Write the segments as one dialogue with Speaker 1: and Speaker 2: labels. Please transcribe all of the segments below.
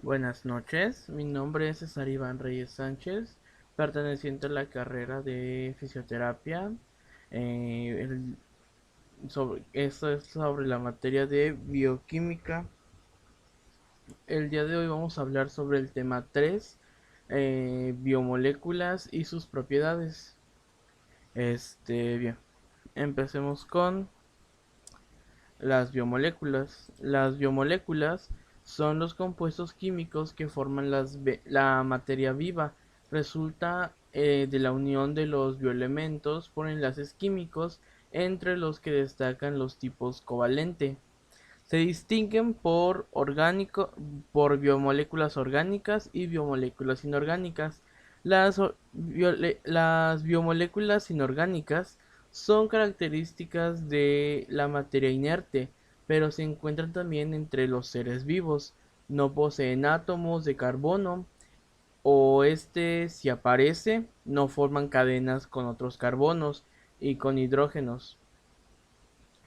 Speaker 1: Buenas noches, mi nombre es César Iván Reyes Sánchez, perteneciente a la carrera de fisioterapia. Esto es sobre la materia de bioquímica. El día de hoy vamos a hablar sobre el tema 3, biomoléculas y sus propiedades. Bien, empecemos con las biomoléculas. Las biomoléculas son los compuestos químicos que forman la materia viva. Resulta de la unión de los bioelementos por enlaces químicos, entre los que destacan los tipos covalente. Se distinguen por biomoléculas orgánicas y biomoléculas inorgánicas. Las biomoléculas inorgánicas son características de la materia inerte, pero se encuentran también entre los seres vivos. No poseen átomos de carbono, o si aparece, no forman cadenas con otros carbonos y con hidrógenos.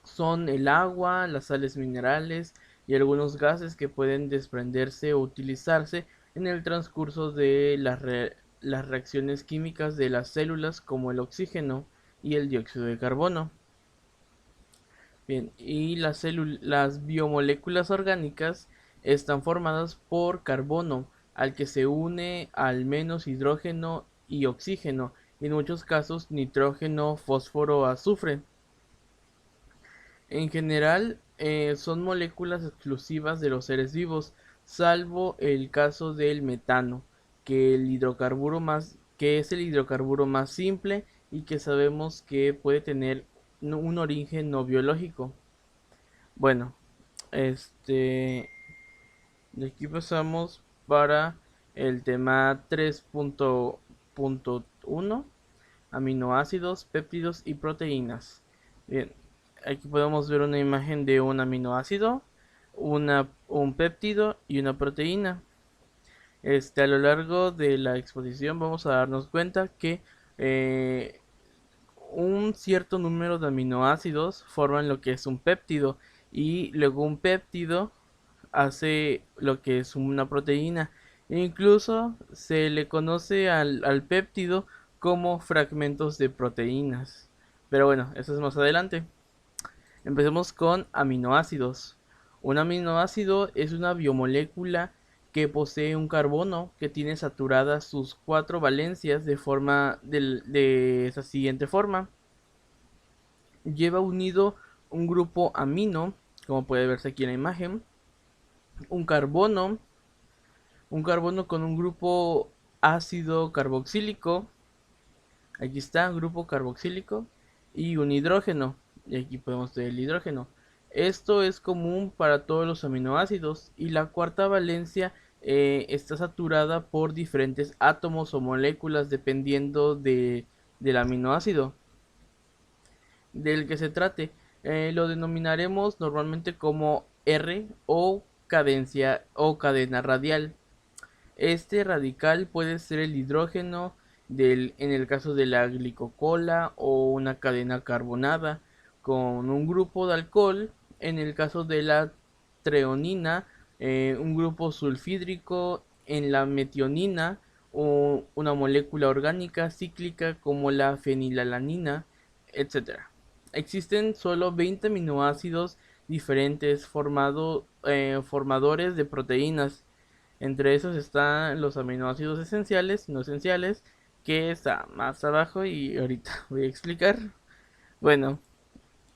Speaker 1: Son el agua, las sales minerales y algunos gases que pueden desprenderse o utilizarse en el transcurso de las reacciones químicas de las células, como el oxígeno y el dióxido de carbono. Bien, y las biomoléculas orgánicas están formadas por carbono, al que se une al menos hidrógeno y oxígeno, y en muchos casos nitrógeno, fósforo, azufre. En general, son moléculas exclusivas de los seres vivos, salvo el caso del metano, que es el hidrocarburo más simple y que sabemos que puede tener un origen no biológico. Bueno, este, de aquí pasamos para el tema 3.1, aminoácidos, péptidos y proteínas. Bien, aquí podemos ver una imagen de un aminoácido, un péptido y una proteína. A lo largo de la exposición vamos a darnos cuenta que eh, un cierto número de aminoácidos forman lo que es un péptido, y luego un péptido hace lo que es una proteína. Incluso se le conoce al péptido como fragmentos de proteínas. Pero bueno, eso es más adelante. Empecemos con aminoácidos. Un aminoácido es una biomolécula que posee un carbono que tiene saturadas sus cuatro valencias de esa siguiente forma. Lleva unido un grupo amino, como puede verse aquí en la imagen, un carbono, con un grupo ácido carboxílico. Aquí está, grupo carboxílico, y un hidrógeno. Y aquí podemos ver el hidrógeno. Esto es común para todos los aminoácidos, y la cuarta valencia está saturada por diferentes átomos o moléculas dependiendo del aminoácido del que se trate. Lo denominaremos normalmente como R o cadencia o cadena radial. Este radical puede ser el hidrógeno en el caso de la glicocola, o una cadena carbonada con un grupo de alcohol en el caso de la treonina, un grupo sulfídrico en la metionina, o una molécula orgánica cíclica como la fenilalanina, etcétera. Existen solo 20 aminoácidos diferentes formadores de proteínas. Entre esos están los aminoácidos esenciales y no esenciales, que está más abajo y ahorita voy a explicar. Bueno,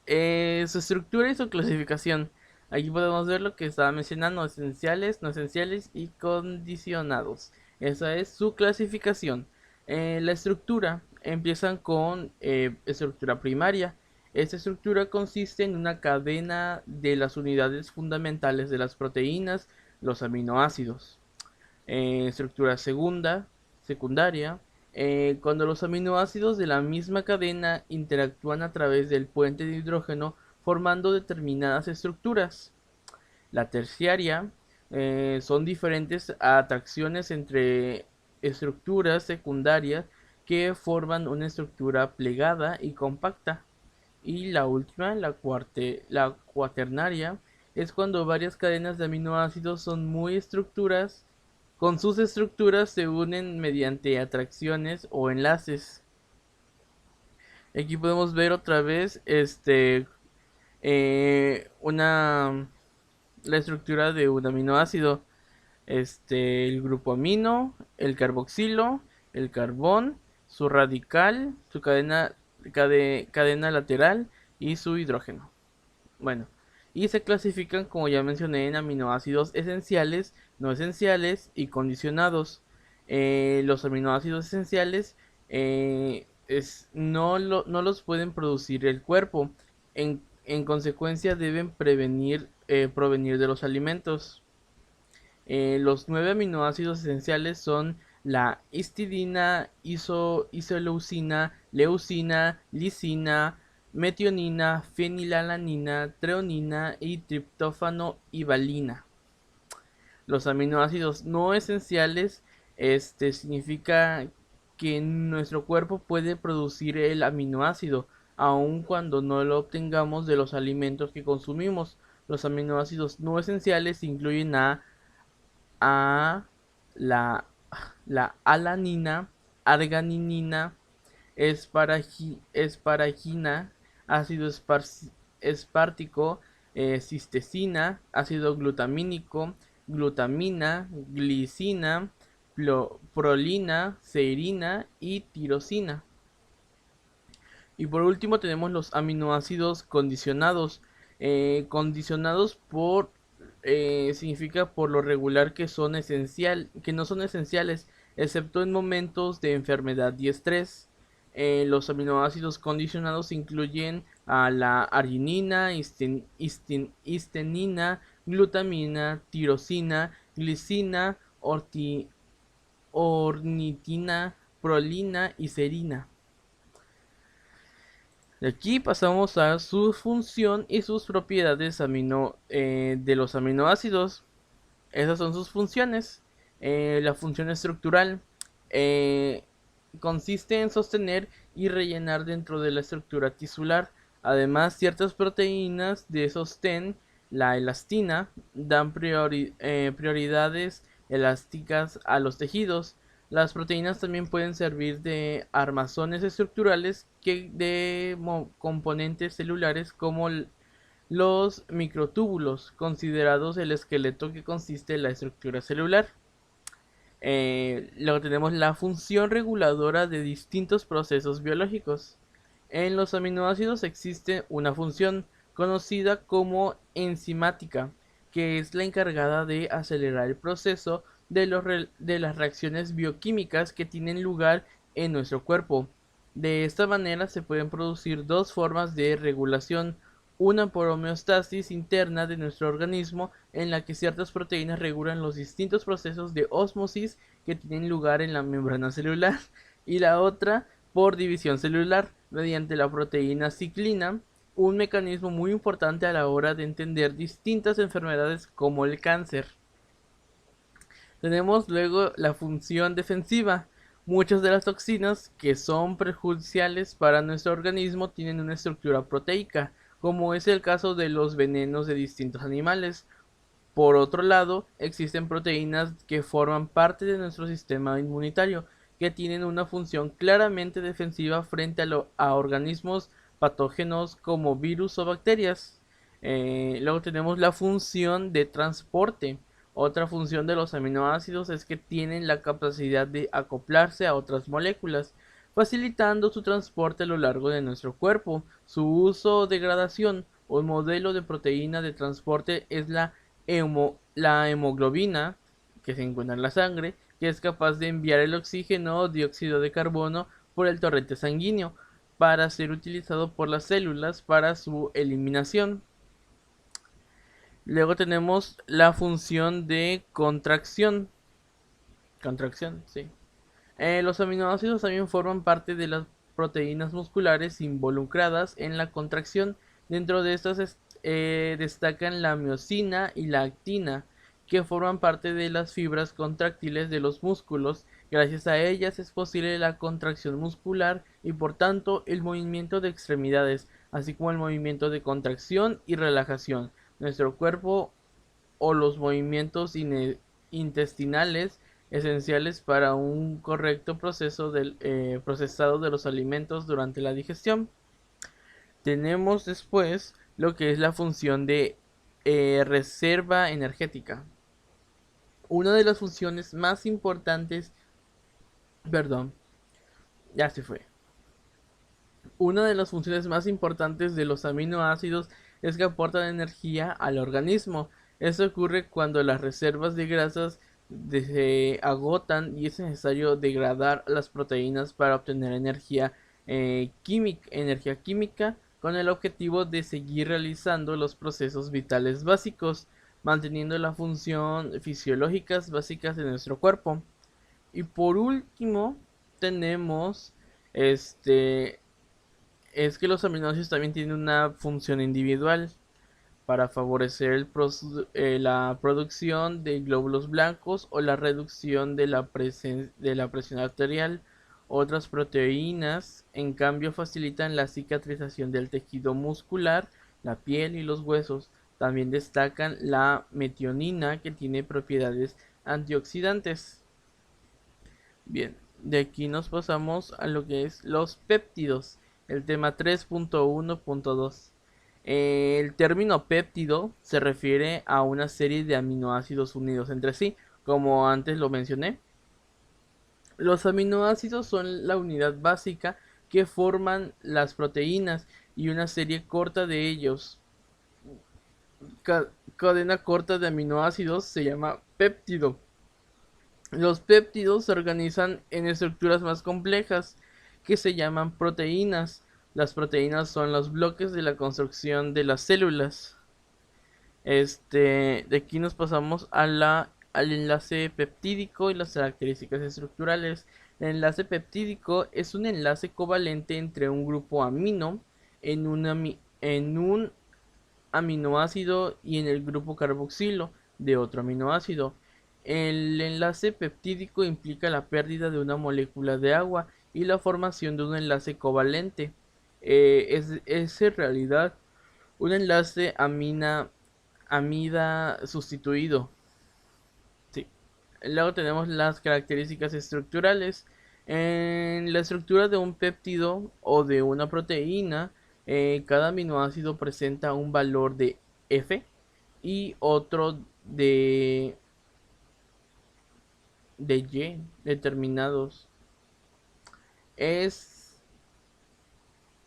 Speaker 1: su estructura y su clasificación. Aquí podemos ver lo que estaba mencionando: esenciales, no esenciales y condicionados. Esa es su clasificación. La estructura empiezan con estructura primaria. Esta estructura consiste en una cadena de las unidades fundamentales de las proteínas, los aminoácidos. Estructura secundaria, cuando los aminoácidos de la misma cadena interactúan a través del puente de hidrógeno formando determinadas estructuras. La terciaria, son diferentes atracciones entre estructuras secundarias que forman una estructura plegada y compacta. Y la última, la cuaternaria, es cuando varias cadenas de aminoácidos son muy estructuras Con sus estructuras se unen mediante atracciones o enlaces. Aquí podemos ver otra vez una la estructura de un aminoácido. El grupo amino, el carboxilo, el carbón, su radical, su cadena lateral y su hidrógeno. Bueno, y se clasifican, como ya mencioné, en aminoácidos esenciales, no esenciales y condicionados. Los aminoácidos esenciales no los pueden producir el cuerpo. En consecuencia, deben provenir de los alimentos. Los 9 aminoácidos esenciales son la histidina, isoleucina, leucina, lisina, metionina, fenilalanina, treonina y triptófano y valina. Los aminoácidos no esenciales, significa que nuestro cuerpo puede producir el aminoácido, aun cuando no lo obtengamos de los alimentos que consumimos. Los aminoácidos no esenciales incluyen a la, la alanina, arganinina, esparagina, ácido espártico, cistecina, ácido glutamínico, glutamina, glicina, prolina, serina y tirosina. Y por último tenemos los aminoácidos condicionados. Condicionados significa por lo regular que no son esenciales, excepto en momentos de enfermedad y estrés. Los aminoácidos condicionados incluyen a la arginina, histenina, glutamina, tirosina, glicina, ornitina, prolina y serina. De aquí pasamos a su función y sus propiedades de los aminoácidos. Esas son sus funciones. La función estructural eh, consiste en sostener y rellenar dentro de la estructura tisular. Además, ciertas proteínas de sostén, la elastina, dan prioridades elásticas a los tejidos. Las proteínas también pueden servir de armazones estructurales de componentes celulares como los microtúbulos, considerados el esqueleto que consiste en la estructura celular. Luego tenemos la función reguladora de distintos procesos biológicos. En los aminoácidos existe una función conocida como enzimática, que es la encargada de acelerar el proceso de las reacciones bioquímicas que tienen lugar en nuestro cuerpo. De esta manera se pueden producir dos formas de regulación, una por homeostasis interna de nuestro organismo, en la que ciertas proteínas regulan los distintos procesos de ósmosis que tienen lugar en la membrana celular, y la otra por división celular, mediante la proteína ciclina, un mecanismo muy importante a la hora de entender distintas enfermedades como el cáncer. Tenemos luego la función defensiva. Muchas de las toxinas que son perjudiciales para nuestro organismo tienen una estructura proteica, como es el caso de los venenos de distintos animales. Por otro lado, existen proteínas que forman parte de nuestro sistema inmunitario, que tienen una función claramente defensiva frente a organismos patógenos como virus o bacterias. Luego tenemos la función de transporte. Otra función de los aminoácidos es que tienen la capacidad de acoplarse a otras moléculas, facilitando su transporte a lo largo de nuestro cuerpo. Su uso o degradación. Un modelo de proteína de transporte es la hemoglobina, que se encuentra en la sangre, que es capaz de enviar el oxígeno o dióxido de carbono por el torrente sanguíneo para ser utilizado por las células para su eliminación. Luego tenemos la función de contracción. Contracción, sí. Los aminoácidos también forman parte de las proteínas musculares involucradas en la contracción. Dentro de estas destacan la miosina y la actina, que forman parte de las fibras contráctiles de los músculos. Gracias a ellas es posible la contracción muscular y por tanto el movimiento de extremidades, así como el movimiento de contracción y relajación. Nuestro cuerpo o los movimientos intestinales esenciales para un correcto proceso del procesado de los alimentos durante la digestión. Tenemos después lo que es la función de reserva energética. Una de las funciones más importantes, perdón, ya se fue. Una de las funciones más importantes de los aminoácidos es que aportan energía al organismo. Esto ocurre cuando las reservas de grasas se agotan y es necesario degradar las proteínas para obtener energía química con el objetivo de seguir realizando los procesos vitales básicos, manteniendo la función fisiológicas básicas de nuestro cuerpo. Y por último, tenemos este es que los aminoácidos también tienen una función individual para favorecer la producción de glóbulos blancos o la reducción de de la presión arterial. Otras proteínas, en cambio, facilitan la cicatrización del tejido muscular, la piel y los huesos. También destacan la metionina, que tiene propiedades antioxidantes. Bien, de aquí nos pasamos a lo que es los péptidos, el tema 3.1.2. El término péptido se refiere a una serie de aminoácidos unidos entre sí, como antes lo mencioné. Los aminoácidos son la unidad básica que forman las proteínas y una serie corta de ellos. Cadena corta de aminoácidos se llama péptido. Los péptidos se organizan en estructuras más complejas que se llaman proteínas. Las proteínas son los bloques de la construcción de las células. De aquí nos pasamos al enlace peptídico y las características estructurales. El enlace peptídico es un enlace covalente entre un grupo amino en un aminoácido y en el grupo carboxilo de otro aminoácido. El enlace peptídico implica la pérdida de una molécula de agua y la formación de un enlace covalente. Es en realidad un enlace amida sustituido. Sí. Luego tenemos las características estructurales. En la estructura de un péptido o de una proteína, cada aminoácido presenta un valor de F y otro de Y determinados. Es,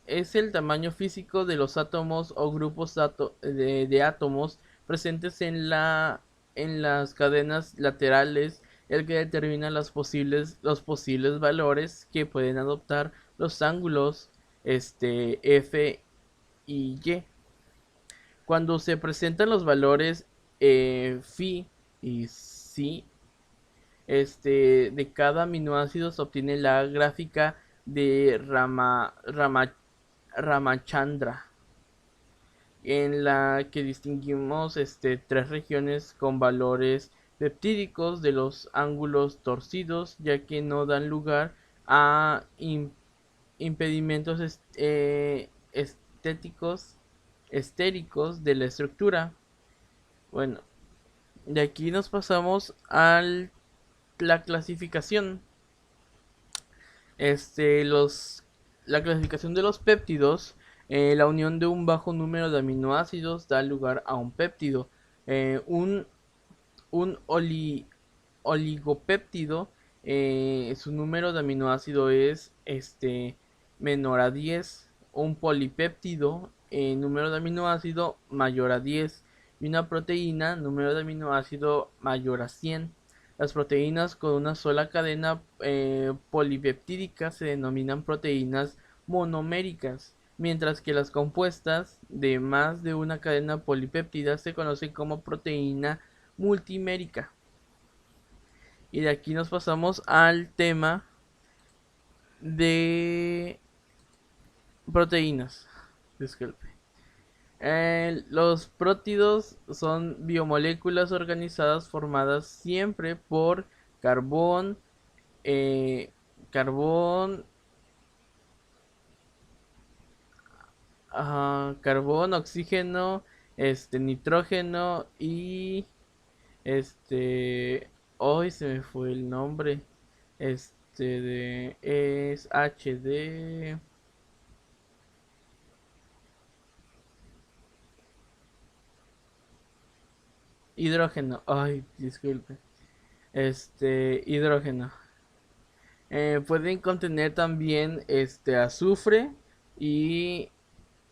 Speaker 1: es el tamaño físico de los átomos o grupos de átomos presentes en las cadenas laterales el que determina los posibles valores que pueden adoptar los ángulos F y Y. Cuando se presentan los valores phi y psi de cada aminoácido se obtiene la gráfica de Ramachandra, en la que distinguimos tres regiones con valores peptídicos de los ángulos torcidos, ya que no dan lugar a impedimentos estéticos estéricos de la estructura. Bueno, de aquí nos pasamos a la clasificación. La clasificación de los péptidos, la unión de un bajo número de aminoácidos da lugar a un péptido. Eh, un un oligopéptido, su número de aminoácido es menor a 10. Un polipéptido, número de aminoácido mayor a 10. Y una proteína, número de aminoácido mayor a 100. Las proteínas con una sola cadena polipeptídica se denominan proteínas monoméricas, mientras que las compuestas de más de una cadena polipéptida se conocen como proteína multimérica. Y de aquí nos pasamos al tema de proteínas. Disculpe. Los prótidos son biomoléculas organizadas formadas siempre por carbón, eh, carbón, carbón, oxígeno, nitrógeno y este Hoy se me fue el nombre. Es HD hidrógeno. Ay, disculpe. Hidrógeno. Pueden contener también azufre y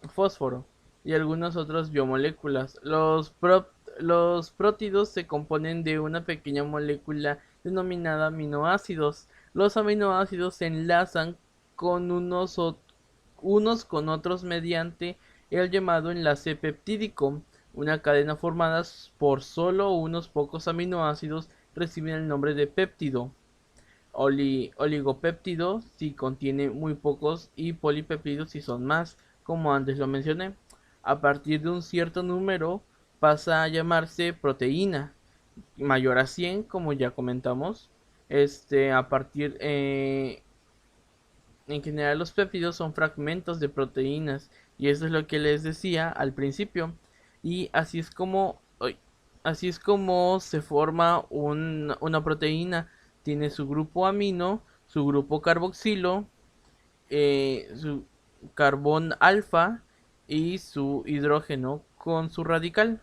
Speaker 1: fósforo y algunas otras biomoléculas. Los prótidos se componen de una pequeña molécula denominada aminoácidos. Los aminoácidos se enlazan con unos con otros mediante el llamado enlace peptídico. Una cadena formada por solo unos pocos aminoácidos recibe el nombre de péptido. Oligopéptido si contiene muy pocos y polipéptidos si son más, como antes lo mencioné. A partir de un cierto número pasa a llamarse proteína, mayor a 100 como ya comentamos. A partir En general los péptidos son fragmentos de proteínas y eso es lo que les decía al principio. Y así es como se forma una proteína. Tiene su grupo amino, su grupo carboxilo, su carbón alfa y su hidrógeno con su radical.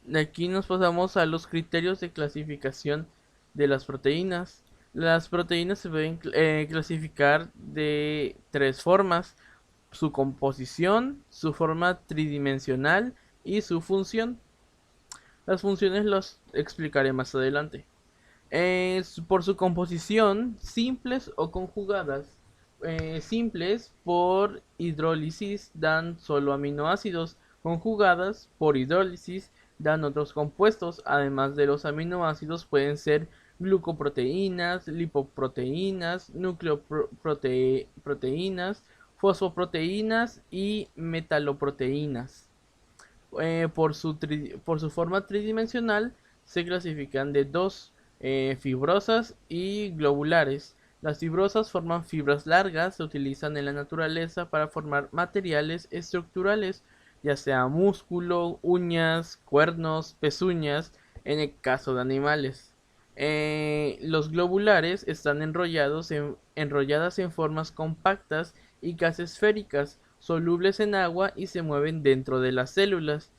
Speaker 1: De aquí nos pasamos a los criterios de clasificación de las proteínas. Las proteínas se pueden clasificar de tres formas: su composición, su forma tridimensional y su función. Las funciones las explicaré más adelante. Por su composición, simples o conjugadas. Simples por hidrólisis dan solo aminoácidos, conjugadas por hidrólisis dan otros compuestos. Además de los aminoácidos pueden ser glucoproteínas, lipoproteínas, nucleoproteínas, fosfoproteínas y metaloproteínas. Por su forma tridimensional se clasifican de dos: fibrosas y globulares. Las fibrosas forman fibras largas, se utilizan en la naturaleza para formar materiales estructurales, ya sea músculo, uñas, cuernos, pezuñas, en el caso de animales. Los globulares están enrolladas en formas compactas y casi esféricas, solubles en agua y se mueven dentro de las células,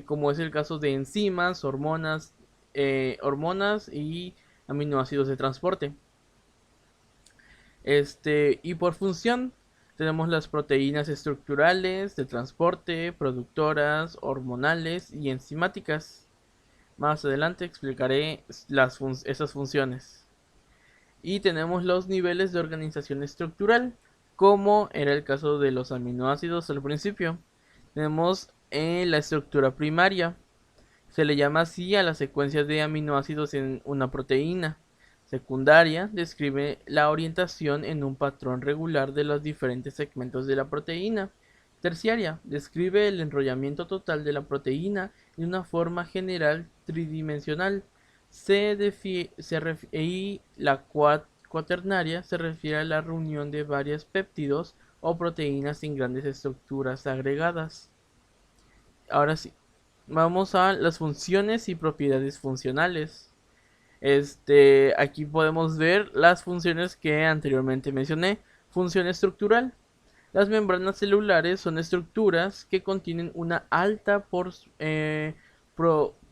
Speaker 1: como es el caso de enzimas, hormonas y aminoácidos de transporte. Y por función tenemos las proteínas estructurales, de transporte, productoras, hormonales y enzimáticas. Más adelante explicaré esas funciones. Y tenemos los niveles de organización estructural, como era el caso de los aminoácidos al principio. Tenemos la estructura primaria. Se le llama así a la secuencia de aminoácidos en una proteína. Secundaria describe la orientación en un patrón regular de los diferentes segmentos de la proteína. Terciaria describe el enrollamiento total de la proteína en una forma general tridimensional. Y la cuaternaria se refiere a la reunión de varios péptidos o proteínas en grandes estructuras agregadas. Ahora sí, vamos a las funciones y propiedades funcionales. Aquí podemos ver las funciones que anteriormente mencioné. Función estructural. Las membranas celulares son estructuras que contienen una alta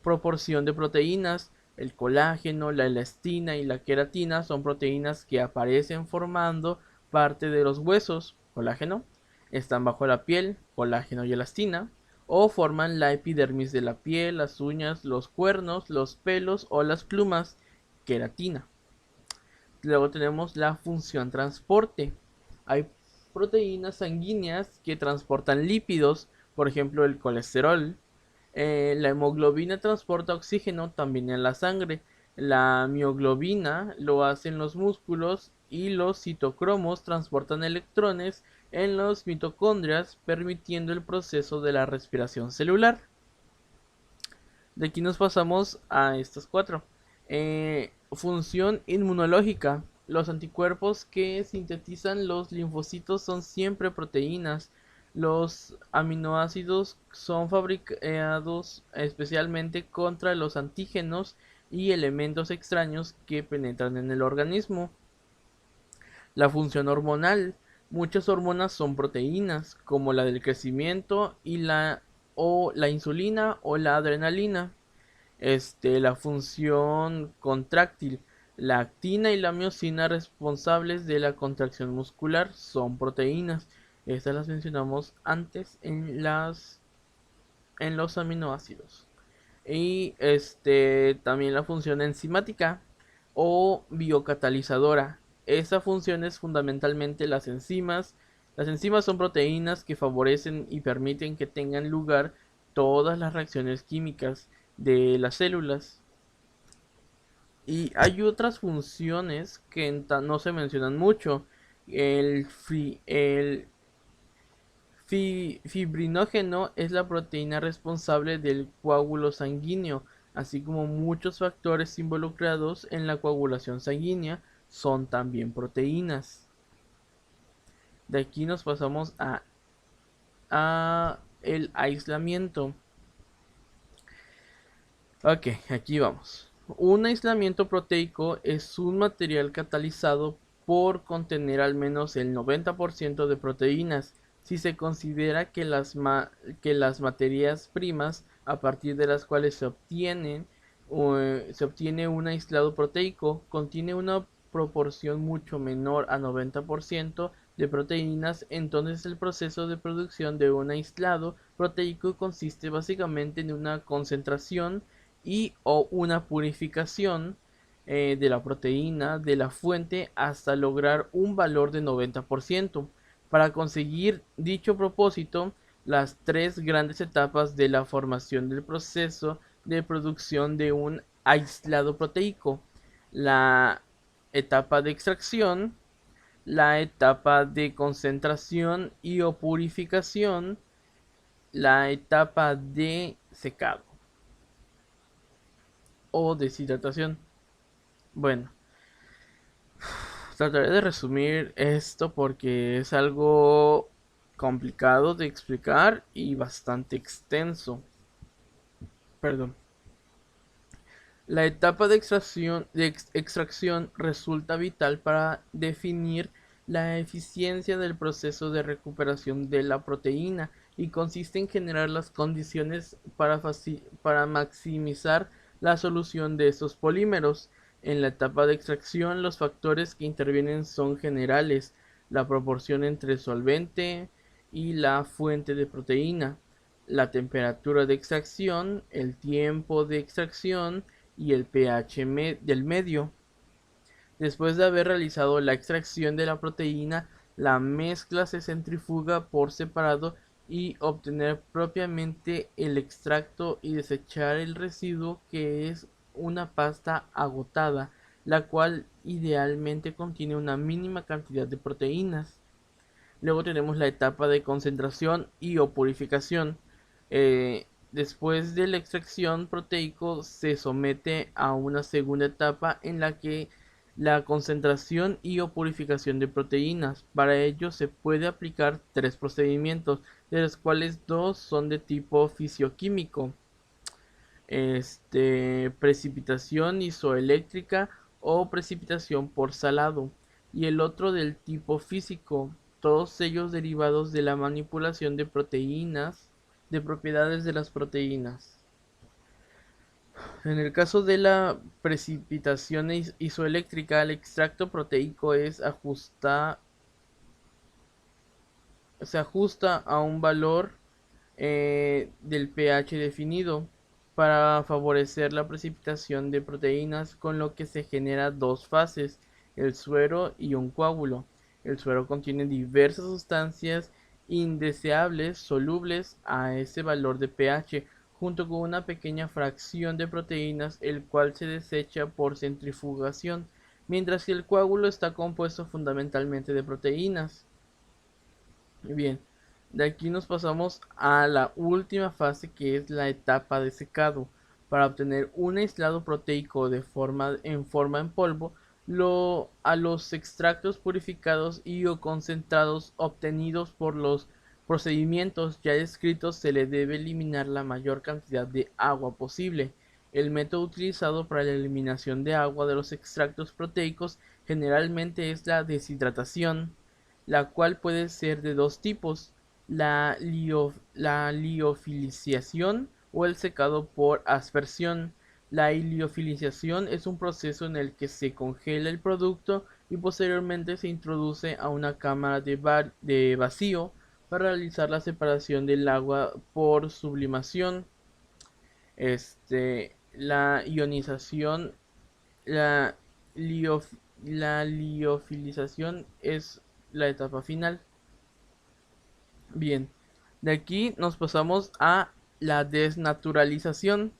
Speaker 1: proporción de proteínas. El colágeno, la elastina y la queratina son proteínas que aparecen formando parte de los huesos. Colágeno. Están bajo la piel, colágeno y elastina, o forman la epidermis de la piel, las uñas, los cuernos, los pelos o las plumas, queratina. Luego tenemos la función transporte. Hay proteínas sanguíneas que transportan lípidos, por ejemplo el colesterol. La hemoglobina transporta oxígeno también en la sangre. La mioglobina lo hace en los músculos y los citocromos transportan electrones en los mitocondrias, permitiendo el proceso de la respiración celular. De aquí nos pasamos a estas cuatro. Función inmunológica. Los anticuerpos que sintetizan los linfocitos son siempre proteínas. Los aminoácidos son fabricados especialmente contra los antígenos y elementos extraños que penetran en el organismo. La función hormonal. Muchas hormonas son proteínas, como la del crecimiento o la insulina o la adrenalina. La función contráctil. La actina y la miocina responsables de la contracción muscular son proteínas. Estas las mencionamos antes en los aminoácidos. Y también la función enzimática o biocatalizadora. Esa función es fundamentalmente las enzimas. Las enzimas son proteínas que favorecen y permiten que tengan lugar todas las reacciones químicas de las células. Y hay otras funciones que no se mencionan mucho. El fibrinógeno es la proteína responsable del coágulo sanguíneo, así como muchos factores involucrados en la coagulación sanguínea son también proteínas. De aquí nos pasamos a el aislamiento. Ok, aquí vamos. Un aislamiento proteico es un material catalizado por contener al menos el 90% de proteínas, si se considera que las materias primas a partir de las cuales se obtiene un aislado proteico contiene una proporción mucho menor a 90% de proteínas. Entonces el proceso de producción de un aislado proteico consiste básicamente en una concentración y o una purificación de la proteína de la fuente hasta lograr un valor de 90%. Para conseguir dicho propósito, las tres grandes etapas de la formación del proceso de producción de un aislado proteico: la etapa de extracción, la etapa de concentración y o purificación, la etapa de secado o deshidratación. Bueno, trataré de resumir esto porque es algo complicado de explicar y bastante extenso. Perdón. La etapa extracción resulta vital para definir la eficiencia del proceso de recuperación de la proteína y consiste en generar las condiciones para maximizar la solución de estos polímeros. En la etapa de extracción, los factores que intervienen son generales: la proporción entre solvente y la fuente de proteína, la temperatura de extracción, el tiempo de extracción y el pH del medio. Después de haber realizado la extracción de la proteína, la mezcla se centrifuga por separado y obtener propiamente el extracto y desechar el residuo, que es una pasta agotada, la cual idealmente contiene una mínima cantidad de proteínas. Luego tenemos la etapa de concentración y o purificación. Después de la extracción proteico se somete a una segunda etapa en la que la concentración y o purificación de proteínas. Para ello se puede aplicar tres procedimientos, de los cuales dos son de tipo fisioquímico: precipitación isoeléctrica o precipitación por salado, y el otro del tipo físico, todos ellos derivados de la manipulación de proteínas, de propiedades de las proteínas. En el caso de la precipitación isoeléctrica, el extracto proteico se ajusta a un valor del pH definido para favorecer la precipitación de proteínas, con lo que se genera dos fases: el suero y un coágulo. El suero contiene diversas sustancias indeseables solubles a ese valor de pH, junto con una pequeña fracción de proteínas, el cual se desecha por centrifugación, mientras que el coágulo está compuesto fundamentalmente de proteínas. Bien, de aquí nos pasamos a la última fase, que es la etapa de secado. Para obtener un aislado proteico en forma en polvo, a los extractos purificados y o concentrados obtenidos por los procedimientos ya descritos se le debe eliminar la mayor cantidad de agua posible. El método utilizado para la eliminación de agua de los extractos proteicos generalmente es la deshidratación, la cual puede ser de dos tipos: la liofilización o el secado por aspersión. La liofilización es un proceso en el que se congela el producto y posteriormente se introduce a una cámara de vacío para realizar la separación del agua por sublimación. La ionización, la, liof- la liofilización es la etapa final. Bien, de aquí nos pasamos a la desnaturalización.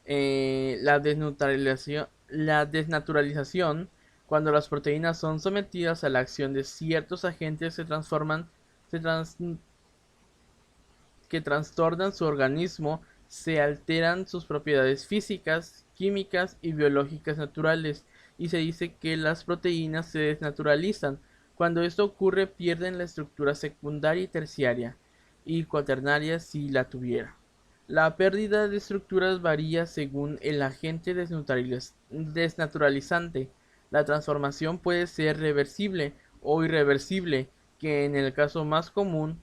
Speaker 1: La desnaturalización, cuando las proteínas son sometidas a la acción de ciertos agentes se trans- que trastornan su organismo, se alteran sus propiedades físicas, químicas y biológicas naturales, y se dice que las proteínas se desnaturalizan. Cuando esto ocurre, pierden la estructura secundaria y terciaria, y cuaternaria si la tuviera. La pérdida de estructuras varía según el agente desnaturalizante. La transformación puede ser reversible o irreversible, que es el caso más común.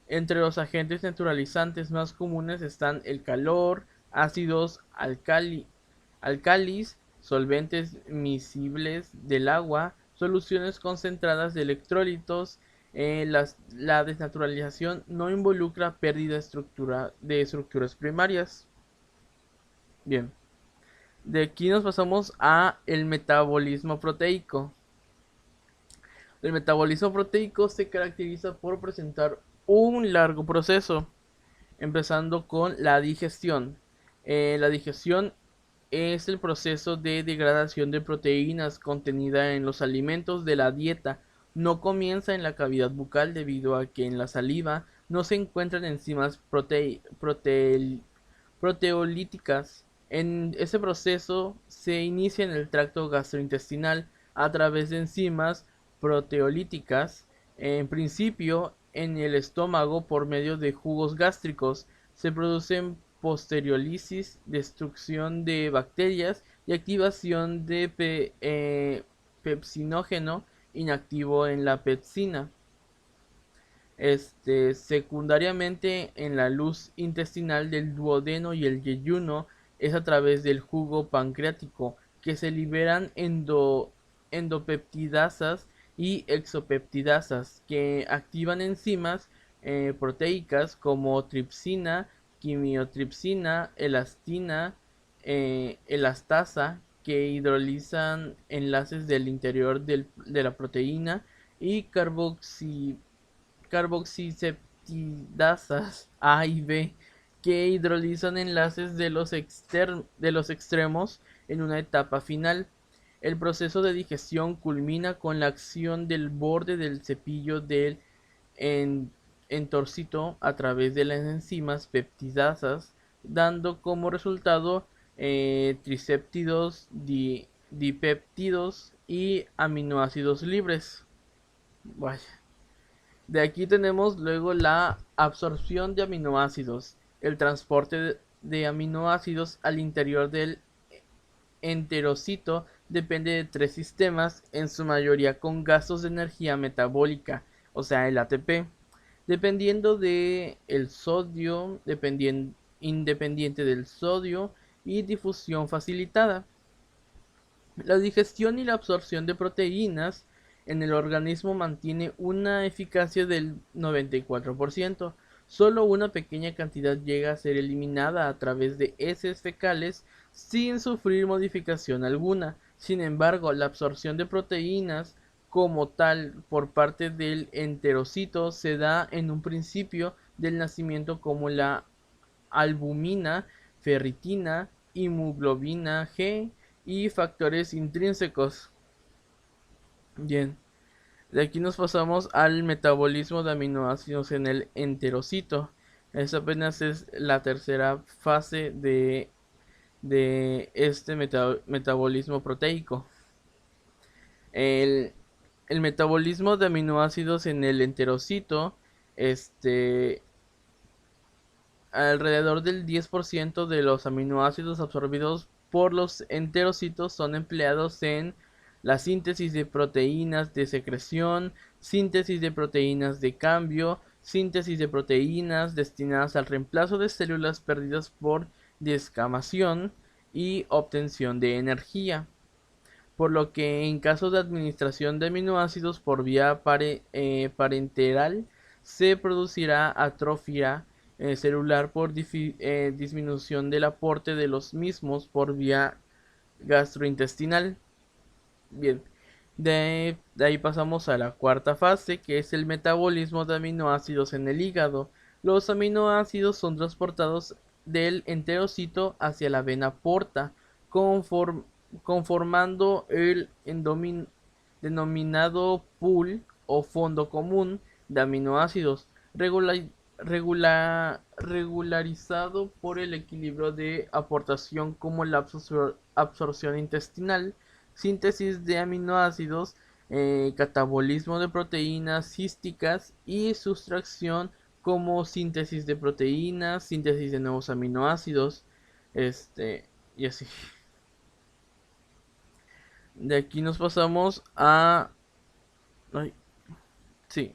Speaker 1: Entre los agentes naturalizantes más comunes están el calor, ácidos alcalis, solventes miscibles del agua, soluciones concentradas de electrolitos. La desnaturalización no involucra pérdida de estructuras primarias. Bien, de aquí nos pasamos a el metabolismo proteico. El metabolismo proteico se caracteriza por presentar un largo proceso, empezando con la digestión. La digestión es el proceso de degradación de proteínas contenida en los alimentos de la dieta. No comienza en la cavidad bucal debido a que en la saliva no se encuentran enzimas proteolíticas. En ese proceso se inicia en el tracto gastrointestinal a través de enzimas proteolíticas, en principio en el estómago por medio de jugos gástricos. Se producen posteriolisis, destrucción de bacterias y activación de pepsinógeno inactivo en la pepsina. Secundariamente en la luz intestinal del duodeno y el yeyuno es a través del jugo pancreático que se liberan endopeptidasas y exopeptidasas que activan enzimas proteicas como tripsina, quimiotripsina, elastina, elastasa, que hidrolizan enlaces del interior de la proteína, y carboxipeptidasas A y B que hidrolizan enlaces de los extremos en una etapa final. El proceso de digestión culmina con la acción del borde del cepillo del en- entorcito a través de las enzimas peptidasas, dando como resultado triséptidos, dipéptidos y aminoácidos libres. Vaya. De aquí tenemos luego la absorción de aminoácidos, el transporte de aminoácidos al interior del enterocito depende de tres sistemas, en su mayoría con gastos de energía metabólica, o sea, el ATP, dependiendo de el sodio, independiente del sodio y difusión facilitada. La digestión y la absorción de proteínas en el organismo mantiene una eficacia del 94%. Solo una pequeña cantidad llega a ser eliminada a través de heces fecales sin sufrir modificación alguna. Sin embargo, la absorción de proteínas como tal por parte del enterocito se da en un principio del nacimiento como la albumina, ferritina, hemoglobina G y factores intrínsecos. Bien, de aquí nos pasamos al metabolismo de aminoácidos en el enterocito. Esa apenas es la tercera fase de este metabolismo proteico. El, el metabolismo de aminoácidos en el enterocito, este, alrededor del 10% de los aminoácidos absorbidos por los enterocitos son empleados en la síntesis de proteínas de secreción, síntesis de proteínas de cambio, síntesis de proteínas destinadas al reemplazo de células perdidas por descamación y obtención de energía, por lo que en caso de administración de aminoácidos por vía parenteral se producirá atrofia celular por disminución del aporte de los mismos por vía gastrointestinal. Bien, de ahí pasamos a la cuarta fase, que es el metabolismo de aminoácidos en el hígado. Los aminoácidos son transportados del enterocito hacia la vena porta, conformando el denominado pool o fondo común de aminoácidos, regularizado por el equilibrio de aportación como la absorción intestinal, síntesis de aminoácidos, catabolismo de proteínas císticas y sustracción como síntesis de proteínas, síntesis de nuevos aminoácidos, y así. De aquí nos pasamos a... Ay, sí.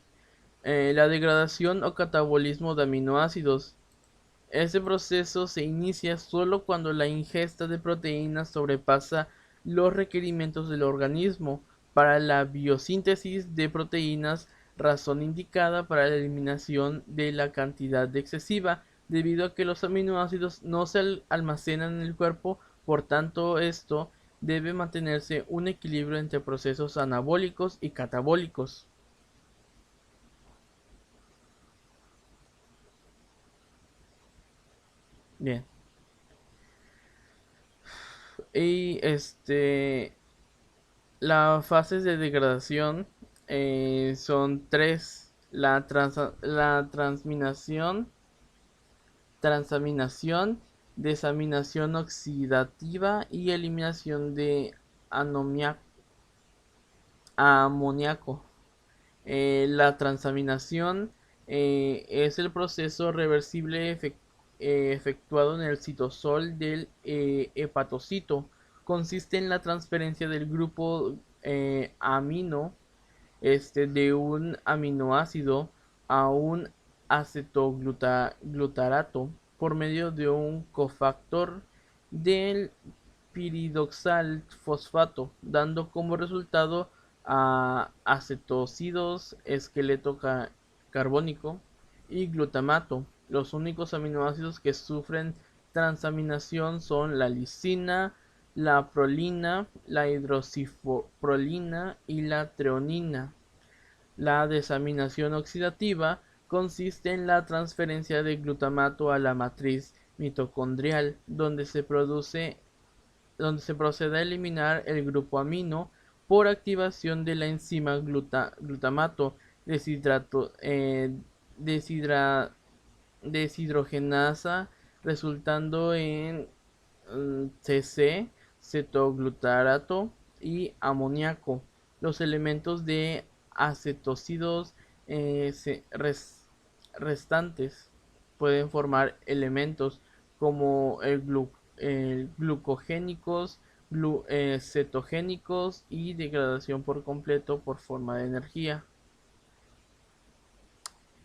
Speaker 1: La degradación o catabolismo de aminoácidos. Este proceso se inicia solo cuando la ingesta de proteínas sobrepasa los requerimientos del organismo para la biosíntesis de proteínas, razón indicada para la eliminación de la cantidad excesiva, debido a que los aminoácidos no se almacenan en el cuerpo, por tanto esto debe mantenerse un equilibrio entre procesos anabólicos y catabólicos. Bien. Y las fases de degradación son tres: la transaminación, desaminación oxidativa y eliminación de amoníaco. La transaminación es el proceso reversible efectuado en el citosol del hepatocito. Consiste en la transferencia del grupo amino de un aminoácido a un acetoglutarato por medio de un cofactor del piridoxal fosfato, dando como resultado a acetocidos, esqueleto carbónico y glutamato. Los únicos aminoácidos que sufren transaminación son la lisina, la prolina, la hidroxiprolina y la treonina. La desaminación oxidativa consiste en la transferencia de glutamato a la matriz mitocondrial, donde se procede a eliminar el grupo amino por activación de la enzima glutamato deshidra- deshidrogenasa, resultando en CC, cetoglutarato y amoníaco. Los elementos de acetocidos restantes pueden formar elementos como el glucogénicos, cetogénicos y degradación por completo por forma de energía.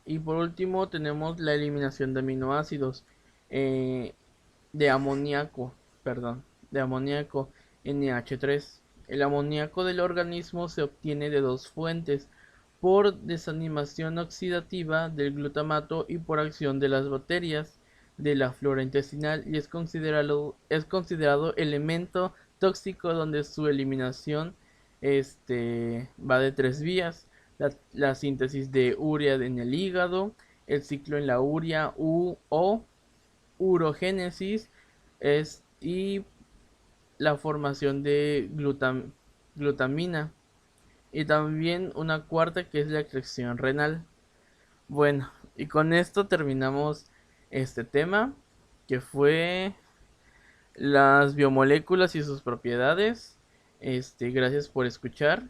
Speaker 1: Y por último tenemos la eliminación de aminoácidos eh, de amoníaco, perdón, de amoníaco NH3. El amoníaco del organismo se obtiene de dos fuentes: por desanimación oxidativa del glutamato y por acción de las bacterias de la flora intestinal, y es considerado elemento tóxico, donde su eliminación va de tres vías: la síntesis de urea en el hígado, el ciclo en la urea o urogénesis, y la formación de glutamina, y también una cuarta, que es la excreción renal. Bueno, y con esto terminamos este tema, que fue las biomoléculas y sus propiedades. Gracias por escuchar.